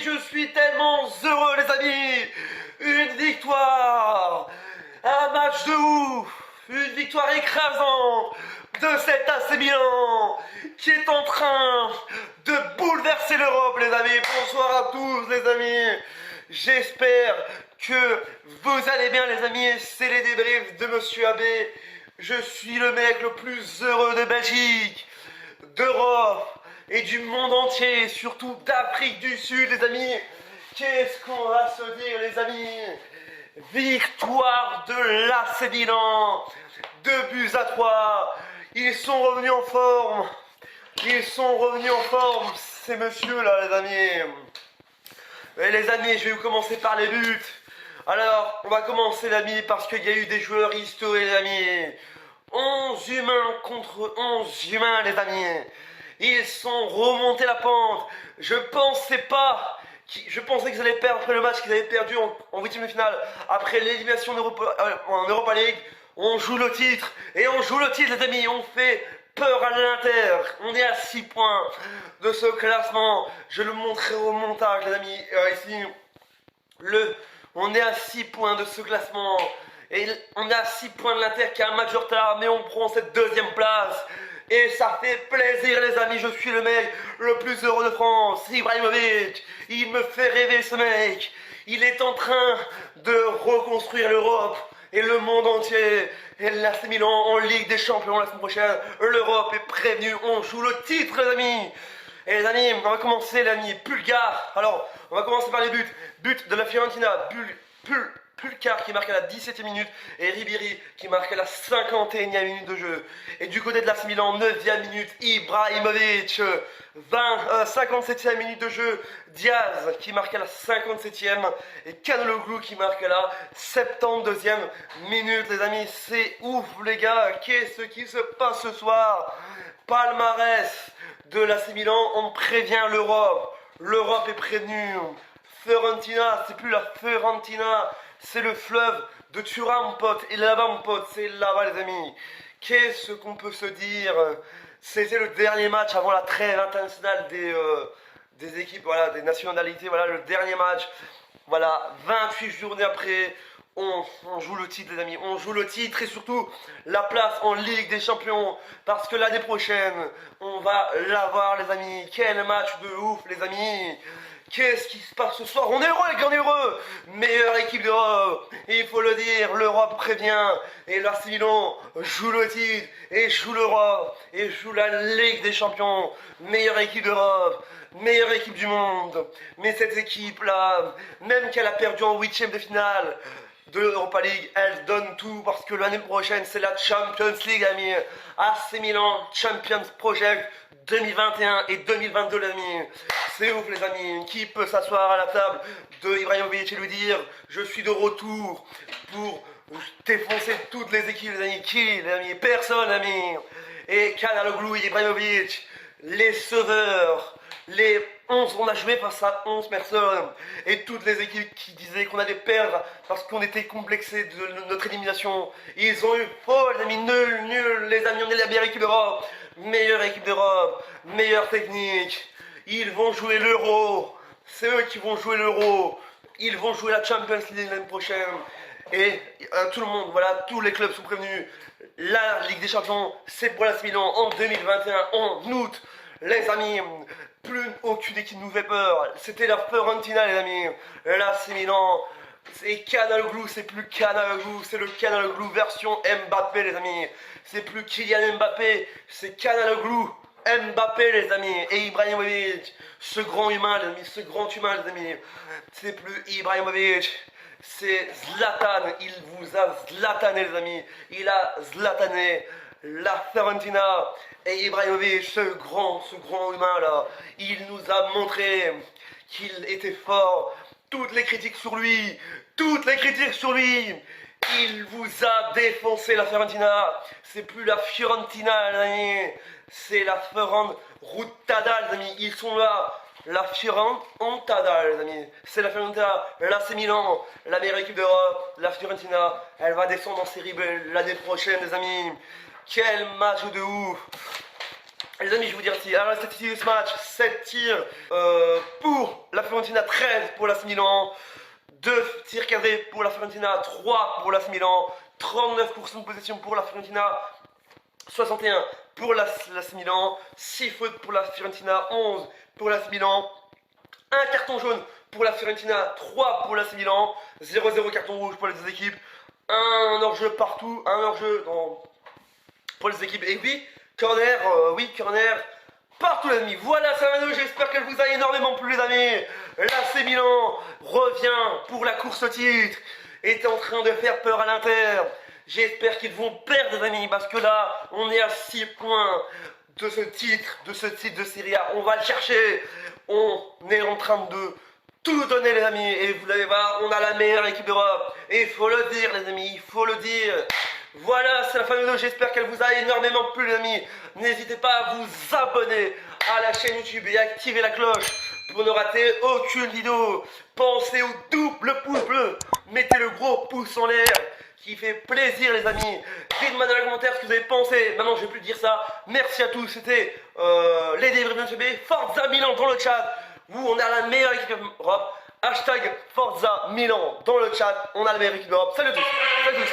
je suis tellement heureux les amis. Une victoire, un match de ouf, une victoire écrasante de cet AC Milan qui est en train de bouleverser l'Europe les amis. Bonsoir à tous les amis. J'espère que vous allez bien les amis. C'est les débriefs de Monsieur Abbé. Je suis le mec le plus heureux de Belgique, d'Europe et du monde entier, surtout d'Afrique du Sud les amis. Qu'est-ce qu'on va se dire les amis? Victoire de l'AC Milan, 2-3. Ils sont revenus en forme. Ils sont revenus en forme, ces messieurs là les amis. Et les amis, je vais vous commencer par les buts. Alors, on va commencer les amis parce qu'il y a eu des joueurs historiques les amis. 11 humains contre 11 humains les amis. Ils sont remontés la pente. Je pensais qu'ils allaient perdre après le match qu'ils avaient perdu en huitième de finale. Après l'élimination en Europa League, on joue le titre. Et on joue le titre les amis. On fait peur à l'Inter. On est à 6 points de ce classement. Je le montrerai au montage les amis. Ici, on est à 6 points de ce classement. Et on est à 6 points de l'Inter qui a un match de retard. Mais on prend cette deuxième place. Et ça fait plaisir les amis, je suis le mec le plus heureux de France, Ibrahimovic, il me fait rêver ce mec. Il est en train de reconstruire l'Europe et le monde entier. Et l'AC Milan en Ligue des Champions la semaine prochaine, l'Europe est prévenue, on joue le titre les amis. Et les amis, on va commencer les amis, Bulgare. Alors, on va commencer par les buts. But de la Fiorentina, Pulkar qui marque à la 17e minute et Ribéry qui marque à la 51e minute de jeu. Et du côté de l'AC Milan, 9e minute, Ibrahimovic, 57e minute de jeu, Diaz qui marque à la 57e et Calhanoglu qui marque à la 72e minute. Les amis, c'est ouf les gars, qu'est-ce qui se passe ce soir? Palmarès de l'AC Milan, on prévient l'Europe. L'Europe est prévenue. Fiorentina, c'est plus la Fiorentina, c'est le fleuve de Turin mon pote. Et là-bas mon pote, c'est là-bas les amis. Qu'est-ce qu'on peut se dire? C'était le dernier match avant la trêve internationale des équipes, voilà, des nationalités. Voilà le dernier match. Voilà, 28 journées après, on joue le titre les amis. On joue le titre et surtout la place en Ligue des Champions. Parce que l'année prochaine, on va l'avoir les amis. Quel match de ouf les amis. Qu'est-ce qui se passe ce soir? On est heureux les gars, on est heureux. Meilleure équipe d'Europe. Il faut le dire, l'Europe prévient. Et l'AC Milan joue le titre. Et joue l'Europe. Et joue la Ligue des Champions. Meilleure équipe d'Europe. Meilleure équipe du monde. Mais cette équipe là, même qu'elle a perdu en huitième de finale de l'Europa League, elle donne tout parce que l'année prochaine c'est la Champions League amis. AC Milan Champions Project 2021 et 2022 les amis. C'est ouf les amis. Qui peut s'asseoir à la table de Ibrahimovic et lui dire je suis de retour pour défoncer toutes les équipes les amis? Qui les amis? Personne les amis. Et Calhanoglu et Ibrahimovic, les sauveurs. Les 11, on a joué face à 11 personnes. Et toutes les équipes qui disaient qu'on allait perdre parce qu'on était complexés de notre élimination, ils ont eu faux les amis, nul, les amis, on est la meilleure équipe d'Europe. Meilleure équipe d'Europe, meilleure technique. Ils vont jouer l'Euro. C'est eux qui vont jouer l'Euro. Ils vont jouer la Champions League l'année prochaine. Et tout le monde, voilà, tous les clubs sont prévenus. La Ligue des Champions, c'est pour l'AC Milan en 2021, en août. Les amis, plus aucune équipe nous fait peur. C'était la Fiorentina les amis. L'AC Milan, c'est Calhanoglu, c'est plus Calhanoglu, c'est le Calhanoglu version Mbappé les amis. C'est plus Kylian Mbappé, c'est Calhanoglu Mbappé les amis. Et Ibrahimovic, ce grand humain les amis, ce grand humain les amis. C'est plus Ibrahimovic, c'est Zlatan. Il vous a zlatané les amis. Il a zlatané la Fiorentina. Et Ibrahimovic, ce grand humain là, il nous a montré qu'il était fort. Toutes les critiques sur lui, il vous a défoncé la Fiorentina. C'est plus la Fiorentina les amis, c'est la Fiorentina les amis. Ils sont là, la Fiorentina les amis. C'est la Fiorentina, l'AC Milan, la meilleure équipe d'Europe. La Fiorentina, elle va descendre en série B l'année prochaine les amis. Quel match de ouf! Les amis, je vais vous dire ici, alors la statistique de ce match, 7 tirs pour la Fiorentina, 13 pour l'AS Milan, 2 tirs cadrés pour la Fiorentina, 3 pour l'AS Milan, 39% de possession pour la Fiorentina, 61 pour l'AS Milan, 6 fautes pour la Fiorentina, 11 pour l'AS Milan, 1 carton jaune pour la Fiorentina, 3 pour l'AS Milan, 0-0 carton rouge pour les deux équipes, un hors-jeu partout, un hors-jeu pour les équipes. Et oui, corner, corner partout les amis. Voilà, ça va, j'espère qu'elle vous a énormément plu les amis. L'AC Milan revient pour la course au titre, est en train de faire peur à l'Inter. J'espère qu'ils vont perdre les amis, parce que là, on est à 6 points de ce titre de Serie A. On va le chercher, on est en train de tout donner les amis, et vous allez voir, on a la meilleure équipe d'Europe, et il faut le dire les amis, il faut le dire. Voilà, c'est la fin de la vidéo, j'espère qu'elle vous a énormément plu les amis. N'hésitez pas à vous abonner à la chaîne YouTube et activer la cloche pour ne rater aucune vidéo. Pensez au double pouce bleu, mettez le gros pouce en l'air qui fait plaisir les amis. Dites-moi dans les commentaires ce que vous avez pensé. Maintenant je vais plus dire ça. Merci à tous, c'était les débris de CB. Forza Milan dans le chat, où on a la meilleure équipe d'Europe. Hashtag Forza Milan dans le chat, on a la meilleure équipe d'Europe. Salut à tous, salut à tous.